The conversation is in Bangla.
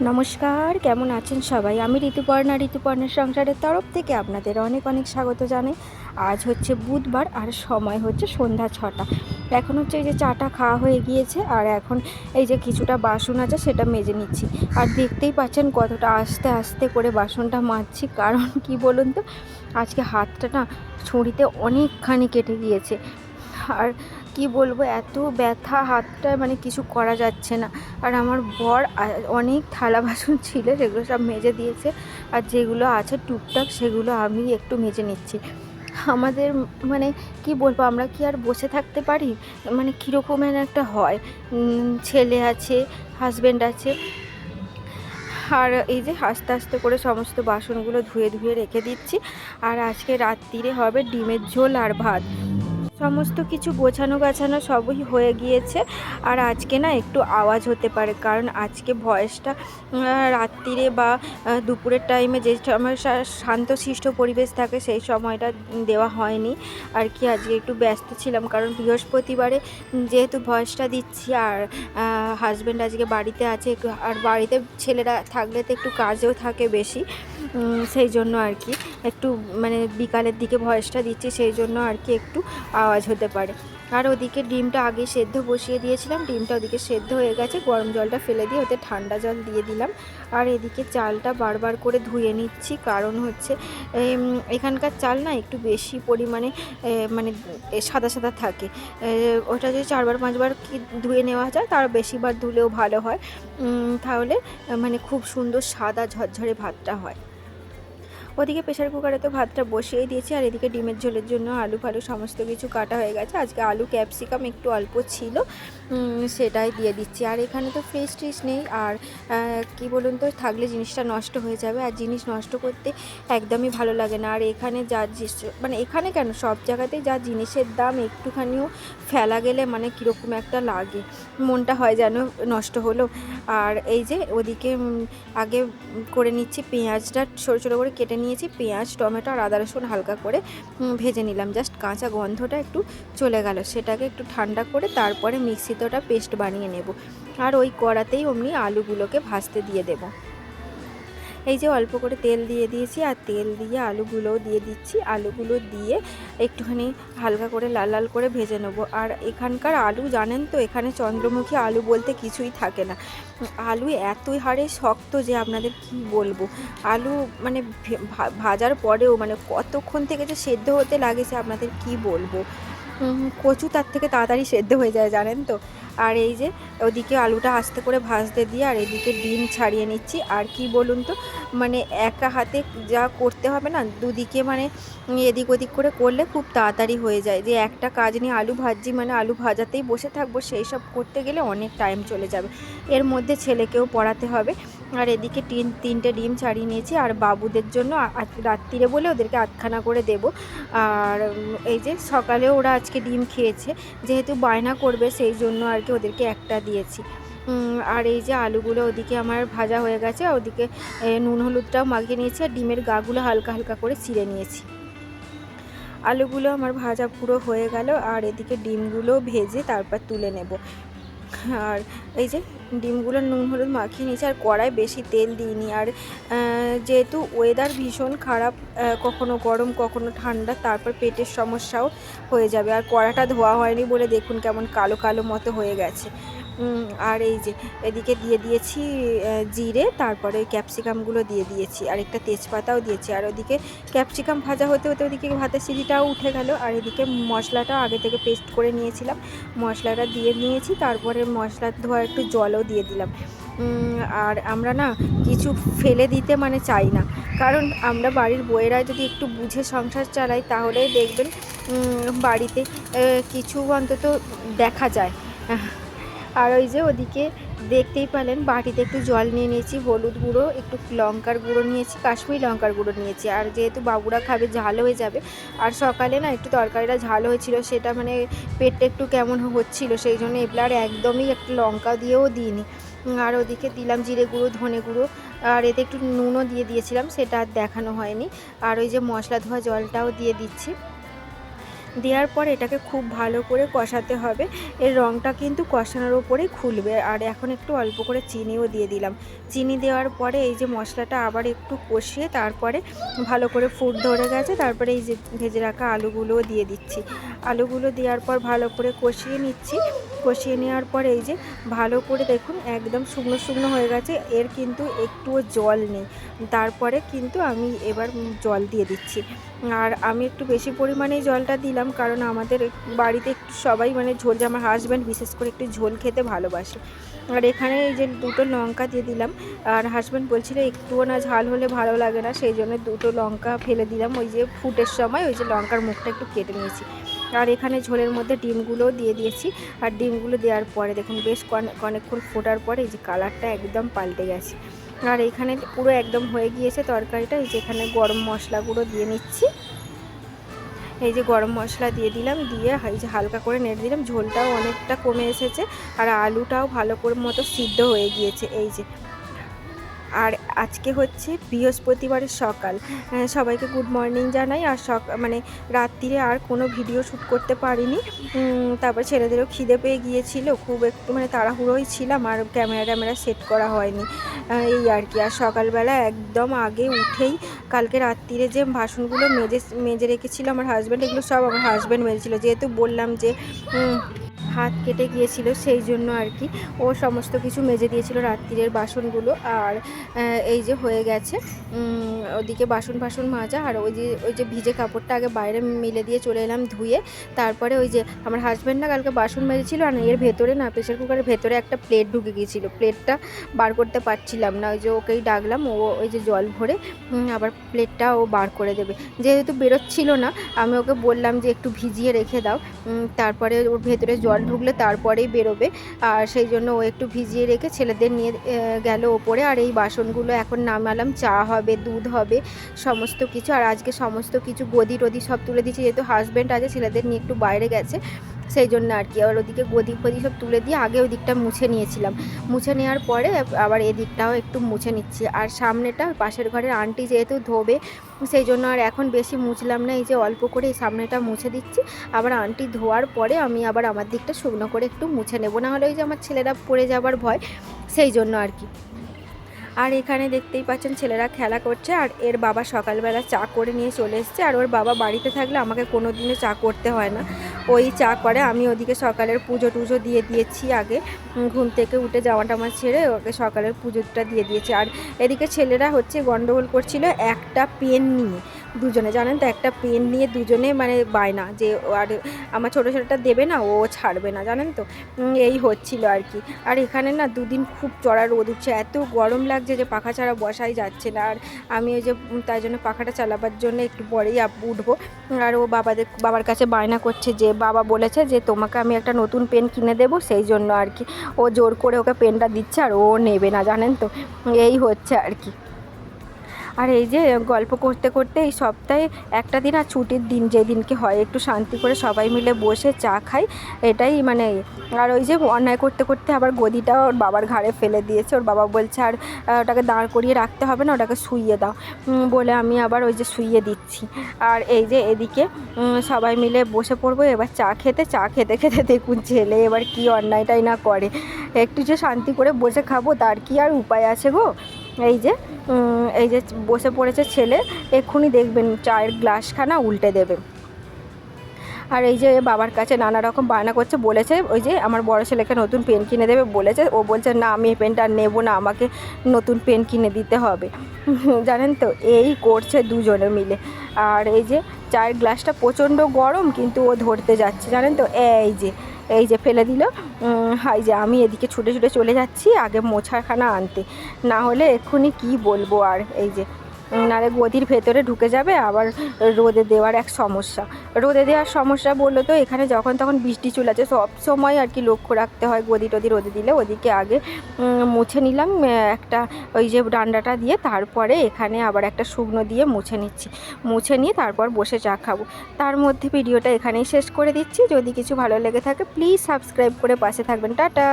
নমস্কার, কেমন আছেন সবাই? আমি ঋতুপর্ণার সংসারের তরফ থেকে আপনাদের অনেক অনেক স্বাগত জানাই। আজ হচ্ছে বুধবার আর সময় হচ্ছে সন্ধ্যা 6টা। এখন হচ্ছে এই যে চাটা খাওয়া হয়ে গিয়েছে আর এখন এই যে কিছুটা বাসন আছে সেটা মেজে নিচ্ছি। আর দেখতেই পাচ্ছেন কতটা আস্তে আস্তে করে বাসনটা মাজছি, কারণ কি বলুন তো, আজকে হাতটা না ছুরিতে অনেকখানি কেটে গিয়েছে। আর কি বলবো, এত ব্যথা হাতটা, মানে কিছু করা যাচ্ছে না। আর আমার বর অনেক থালা বাসন ছিল, সেগুলো সব মেজে দিয়েছে, আর যেগুলো আছে টুকটাক সেগুলো আমি একটু মেজে নিচ্ছি। আমাদের মানে কি বলবো, আমরা কি আর বসে থাকতে পারি? মানে কীরকমের একটা হয়। ছেলে আছে, হাজব্যান্ড আছে, আর এই যে আস্তে আস্তে করে সমস্ত বাসনগুলো ধুয়ে ধুয়ে রেখে দিচ্ছি। আর আজকে রাত্রিরে হবে ডিমের ঝোল আর ভাত। সমস্ত কিছু গোছানো গাছানো সবই হয়ে গিয়েছে। আর আজকে না একটু আওয়াজ হতে পারে, কারণ আজকে ভয়েসটা রাত্রিরে বা দুপুরের টাইমে যে সময় শান্তশিষ্ট পরিবেশ থাকে সেই সময়টা দেওয়া হয়নি আর কি। আজকে একটু ব্যস্ত ছিলাম, কারণ বৃহস্পতিবারে যেহেতু ভয়েসটা দিচ্ছি, আর হাজব্যান্ড আজকে বাড়িতে আছে একটু, আর বাড়িতে ছেলেরা থাকলে তো একটু কাজও থাকে বেশি, সেই জন্য আর কি একটু মানে বিকালের দিকে ভয়েসটা দিচ্ছি, সেই জন্য আর কি একটু আওয়াজ হতে পারে। আর ওদিকে ডিমটা আগে সেদ্ধ বসিয়ে দিয়েছিলাম, ডিমটা ওদিকে সেদ্ধ হয়ে গেছে, গরম জলটা ফেলে দিয়ে ওতে ঠান্ডা জল দিয়ে দিলাম। আর এদিকে চালটা বারবার করে ধুয়ে নিচ্ছি, কারণ হচ্ছে এখানকার চাল না একটু বেশি পরিমাণে মানে সাদা সাদা থাকে। ওটা যদি 4-5 বার কি ধুয়ে নেওয়া যায়, তার বেশিবার ধুলেও ভালো হয়, তাহলে মানে খুব সুন্দর সাদা ঝরঝরে ভাতটা হয়। ওদিকে প্রেশার কুকারে তো ভাতটা বসিয়ে দিয়েছি, আর এদিকে ডিমের ঝোলের জন্য আলু ফালু সমস্ত কিছু কাটা হয়ে গেছে। আজকে আলু ক্যাপসিকাম একটু অল্প ছিল, সেটাই দিয়ে দিচ্ছি। আর এখানে তো ফ্রিজ ট্রিজ নেই, আর কি বলুন তো, থাকলে জিনিসটা নষ্ট হয়ে যাবে, আর জিনিস নষ্ট করতে একদমই ভালো লাগে না। আর এখানে যা মানে এখানে কেন, সব জায়গাতেই যা জিনিসের দাম, একটুখানিও ফেলা গেলে মানে কীরকম একটা লাগে, মনটা হয় যেন নষ্ট হলো। আর এই যে ওদিকে আগে করে নিচ্ছি, পেঁয়াজটা ছোটো ছোটো করে কেটে নিয়েছি, পেঁয়াজ টমেটো আর আদা রসুন হালকা করে ভেজে নিলাম, জাস্ট কাঁচা গন্ধটা একটু চলে গেল, সেটাকে একটু ঠান্ডা করে তারপরে মিক্সিতে ওটা পেস্ট বানিয়ে নেব। আর ওই কড়াতেই অমনি আলুগুলোকে ভাজতে দিয়ে দেবো। এই যে অল্প করে তেল দিয়ে দিয়েছি, আর তেল দিয়ে আলুগুলোও দিয়ে দিচ্ছি, আলুগুলো দিয়ে একটুখানি হালকা করে লাল লাল করে ভেজে নেব। আর এখানকার আলু জানেন তো, এখানে চন্দ্রমুখী আলু বলতে কিছুই থাকে না। আলু এতই হারে শক্ত যে আপনাদের কি বলবো, আলু মানে ভাজার পরেও মানে কতক্ষণ থেকে যে সেদ্ধ হতে লাগে সে আপনাদের কি বলবো। কচু তার থেকে তাড়াতাড়ি সেদ্ধ হয়ে যায়, জানেন তো। আর এই যে ওদিকে আলুটা আস্তে করে ভাজতে দিয়ে, আর এদিকে ডিম ছাড়িয়ে নিচ্ছি। আর কি বলুন তো, মানে একা হাতে যা করতে হবে না, দুদিকে মানে এদিক ওদিক করে করলে খুব তাড়াতাড়ি হয়ে যায়। যে একটা কাজ নিয়ে আলু ভাজছি মানে আলু ভাজাতেই বসে থাকবো, সেই সব করতে গেলে অনেক টাইম চলে যাবে। এর মধ্যে ছেলেকেও পড়াতে হবে। আর এদিকে তিনটে ডিম ছাড়িয়ে নিয়েছি, আর বাবুদের জন্য রাত্রিরে বলে ওদেরকে 8খানা করে দেব। আর এই যে সকালেও ওরা আজকে ডিম খেয়েছে, যেহেতু বায়না করবে সেই জন্য আর কি ওদেরকে একটা দিয়েছি। আর এই যে আলুগুলো ওদিকে আমার ভাজা হয়ে গেছে, ওদিকে নুন হলুদটাও মাখিয়ে নিয়েছি, আর ডিমের গাগুলো হালকা হালকা করে চিড়ে নিয়েছি। আলুগুলো আমার ভাজা পুরো হয়ে গেল, আর এদিকে ডিমগুলো ভেজে তারপর তুলে নেব। আর এই যে ডিমগুলো নুন হলুদ মাখিয়ে নিয়েছি, আর কড়ায় বেশি তেল দিইনি। আর যেহেতু ওয়েদার ভীষণ খারাপ, কখনো গরম কখনো ঠান্ডা, তারপর পেটের সমস্যাও হয়ে যাবে। আর কড়াটা ধোয়া হয়নি বলে দেখুন কেমন কালো কালো মতো হয়ে গেছে। আর এই যে এদিকে দিয়ে দিয়েছি জিরে, তারপরে ওই ক্যাপসিকামগুলো দিয়ে দিয়েছি, আর একটা তেজপাতাও দিয়েছি। আর ওদিকে ক্যাপসিকাম ভাজা হতে হতে ওদিকে ভাতের সিটিটাও উঠে গেল। আর এদিকে মশলাটা আগে থেকে পেস্ট করে নিয়েছিলাম, মশলাটা দিয়ে নিয়েছি, তারপরে মশলা ধোয়া একটু জলও দিয়ে দিলাম। আর আমরা না কিছু ফেলে দিতে মানে চাই না, কারণ আমরা বাড়ির বউয়েরা যদি একটু বুঝে সংসার চালাই, তাহলেই দেখবেন বাড়িতে কিছু অন্তত দেখা যায়। আর ওই যে ওদিকে দেখতেই পেলেন বাটিতে একটু জল নিয়ে নিয়েছি, হলুদ গুঁড়ো, একটু লঙ্কার গুঁড়ো নিয়েছি, কাশ্মীরি লঙ্কার গুঁড়ো নিয়েছি। আর যেহেতু বাবুরা খাবে ঝাল হয়ে যাবে, আর সকালে না একটু তরকারিটা ঝাল হয়েছিল, সেটা মানে পেটটা একটু কেমন হচ্ছিল, সেই জন্য এবার একদমই একটু লঙ্কা দিয়েও দিইনি। আর ওদিকে দিলাম জিরে গুঁড়ো, ধনে গুঁড়ো, আর এতে একটু নুনও দিয়ে দিয়েছিলাম, সেটা আর দেখানো হয়নি। আর ওই যে মশলা ধোয়া জলটাও দিয়ে দিচ্ছি। দেওয়ার পর এটাকে খুব ভালো করে কষাতে হবে। এর রঙটা কিন্তু কষানোর ওপরেই খুলবে। আর এখন একটু অল্প করে চিনিও দিয়ে দিলাম। চিনি দেওয়ার পরে এই যে মশলাটা আবার একটু কষিয়ে তারপরে ভালো করে ফুট ধরে গেছে, তারপরে এই যে ভেজে রাখা আলুগুলোও দিয়ে দিচ্ছি। আলুগুলো দেওয়ার পর ভালো করে কষিয়ে নিচ্ছি। কষিয়ে নেওয়ার পর এই যে ভালো করে দেখুন একদম শুকনো শুকনো হয়ে গেছে, এর কিন্তু একটুও জল নেই। তারপরে কিন্তু আমি এবার জল দিয়ে দিচ্ছি। আর আমি একটু বেশি পরিমাণেই জলটা দিলাম, কারণ আমাদের বাড়িতে একটু সবাই মানে ঝোল, যে আমার হাজব্যান্ড বিশেষ করে একটু ঝোল খেতে ভালোবাসে। আর এখানে এই যে 2টো লঙ্কা দিয়ে দিলাম। আর হাজব্যান্ড বলছিল একটুও না ঝাল হলে ভালো লাগে না, সেই জন্য 2টো লঙ্কা ফেলে দিলাম। ওই যে ফুটের সময় ওই যে লঙ্কার মুখটা একটু কেটে নিয়েছি। আর এখানে ঝোলের মধ্যে ডিমগুলোও দিয়ে দিয়েছি। আর ডিমগুলো দেওয়ার পরে দেখুন বেশ অনেকক্ষণ ফোটার পরে এই যে কালারটা একদম পাল্টে গেছে। আর এখানে পুরো একদম হয়ে গিয়েছে তরকারিটা। এই যে এখানে গরম মশলা গুঁড়ো দিয়ে নিচ্ছি। এই যে গরম মশলা দিয়ে দিলাম, দিয়ে এই যে হালকা করে নেড়ে দিলাম। ঝোলটাও অনেকটা কমে এসেছে আর আলুটাও ভালো করে মতো সিদ্ধ হয়ে গিয়েছে। এই যে, আর আজকে হচ্ছে বৃহস্পতিবারের সকাল। সবাইকে গুড মর্নিং জানাই। আর মানে রাত্রিরে আর কোনো ভিডিও শ্যুট করতে পারিনি। তারপর ছেলেদেরও খিদে পেয়ে গিয়েছিল, খুব একটু মানে তাড়াহুড়োই ছিলাম, আর ক্যামেরা সেট করা হয়নি, এই আর কি। আর সকালবেলা একদম আগে উঠেই কালকে রাত্রিরে যে বাসনগুলো মেজে রেখেছিল আমার হাজব্যান্ড, এগুলো সব আমার হাজব্যান্ড মেজেছিল, যেহেতু বললাম যে হাত কেটে গিয়েছিল সেই জন্য আর কি। ও সমস্ত কিছু মেজে দিয়েছিল রাত্রিরের বাসনগুলো। আর এই যে হয়ে গেছে ওদিকে বাসন মাজা। আর ওই যে ভিজে কাপড়টা আগে বাইরে মেলে দিয়ে চলে এলাম ধুয়ে। তারপরে ওই যে আমার হাজব্যান্ড না কালকে বাসন মেজেছিল, আর এর ভেতরে না প্রেশার কুকারের ভেতরে একটা প্লেট ঢুকে গিয়েছিলো, প্লেটটা বার করতে পারছিলাম না। ওই যে ওকেই ডাকলাম, ও ওই যে জল ভরে আবার প্লেটটা ও বার করে দেবে। যেহেতু বেরোচ্ছিল না, আমি ওকে বললাম যে একটু ভিজিয়ে রেখে দাও, তারপরে ওর ভেতরে জল ঢুকলে তারপরেই বেরোবে। আর সেই জন্য ও একটু ভিজিয়ে রেখে ছেলেদের নিয়ে গেল ওপরে। আর এই বাসনগুলো এখন নামালাম, চা হবে, দুধ হবে, সমস্ত কিছু। আর আজকে সমস্ত কিছু গদি টদি সব তুলে দিচ্ছি, যেহেতু হাজব্যান্ড আছে ছেলেদের নিয়ে একটু বাইরে গেছে সেই জন্য আর কি। আর ওদিকে গদি ফদি সব তুলে দিয়ে আগে ওই দিকটা মুছে নিয়েছিলাম। মুছে নেওয়ার পরে আবার এদিকটাও একটু মুছে নিচ্ছি। আর সামনেটা পাশের ঘরের আন্টি যেহেতু ধোবে, সেই জন্য আর এখন বেশি মুছলাম না, এই যে অল্প করে এই সামনেটা মুছে দিচ্ছি। আবার আন্টি ধোয়ার পরে আমি আবার আমার দিকটা শুকনো করে একটু মুছে নেব, না হলে ওই যে আমার ছেলেরা পড়ে যাবার ভয়, সেই জন্য আর কি। আর এখানে দেখতেই পাচ্ছেন ছেলেরা খেলা করছে। আর এর বাবা সকালবেলা চা করে নিয়ে চলে এসছে। আর ওর বাবা বাড়িতে থাকলে আমাকে কোনো দিনও চা করতে হয় না, ওই চা করে। আমি ওদিকে সকালের পুজো টুজো দিয়ে দিয়েছি আগে, ঘুম থেকে উঠে জামা টামা ছেড়ে ওকে সকালের পুজোটা দিয়ে দিয়েছি। আর এদিকে ছেলেরা হচ্ছে গন্ডগোল করছিল একটা পেন নিয়ে, দুজনে জানেন তো, একটা পেন নিয়ে দুজনে মানে বায়না যে আর আমার ছোটো ছেলেটা দেবে না, ও ছাড়বে না, জানেন তো, এই হচ্ছিল আর কি। আর এখানে না দুদিন খুব চড়া রোদ উঠছে, এত গরম লাগছে যে পাখা ছাড়া বসাই যাচ্ছে না। আর আমি ওই যে তাই জন্য পাখাটা চালাবার জন্য একটু পরেই উঠবো। আর ও বাবার কাছে বায়না করছে যে বাবা বলেছে যে তোমাকে আমি একটা নতুন পেন কিনে দেবো, সেই জন্য আর কি ও জোর করে ওকে পেনটা দিচ্ছে, আর ও নেবে না, জানেন তো, এই হচ্ছে আর কি। আর এই যে গল্প করতে করতে এই সপ্তাহে একটা দিন আর ছুটির দিন যেদিনকে হয় একটু শান্তি করে সবাই মিলে বসে চা খাই, এটাই মানে। আর ওই যে অন্যায় করতে করতে আবার গদিটা ওর বাবার ঘাড়ে ফেলে দিয়েছে। ওর বাবা বলছে আর ওটাকে দাঁড় করিয়ে রাখতে হবে না, ওটাকে শুইয়ে দাও, বলে আমি আবার ওই যে শুইয়ে দিচ্ছি। আর এই যে এদিকে সবাই মিলে বসে পড়বো এবার চা খেতে খেতে দেখুন ছেলে এবার কি অন্যায়টাই না করে। একটু যে শান্তি করে বসে খাবো তার কি আর উপায় আছে গো। এই যে বসে পড়েছে ছেলে, এক্ষুনি দেখবেন চায়ের গ্লাসখানা উল্টে দেবে। আর এই যে বাবার কাছে নানা রকম বায়না করছে, বলেছে ওই যে আমার বড় ছেলেকে নতুন পেন কিনে দেবে বলেছে, ও বলছে না আমি এই পেনটা নেবো না, আমাকে নতুন পেন কিনে দিতে হবে। জানেন তো এই করছে দুজনে মিলে। আর এই যে চায়ের গ্লাসটা প্রচণ্ড গরম কিন্তু ও ধরতে যাচ্ছে, জানেন তো, এই যে ফেলে দিল। এই যে আমি এদিকে ছুটে ছুটে চলে যাচ্ছি আগে মোছাখানা আনতে, না হলে এক্ষুনি কি বলবো। আর এই যে নারে গদির ভেতরে ঢুকে যাবে, আবার রোদে দেওয়ার সমস্যা বললো তো, এখানে যখন তখন বৃষ্টি চলে আছে, সব সময় আর কি লক্ষ্য রাখতে হয় গদি টদি রোদে দিলে। ওদিকে আগে মুছে নিলাম একটা ওই যে ডান্ডাটা দিয়ে, তারপরে এখানে আবার একটা শুকনো দিয়ে মুছে নিয়ে তারপর বসে চা খাবো। তার মধ্যে ভিডিওটা এখানেই শেষ করে দিচ্ছি। যদি কিছু ভালো লেগে থাকে প্লিজ সাবস্ক্রাইব করে পাশে থাকবেন। টাটা।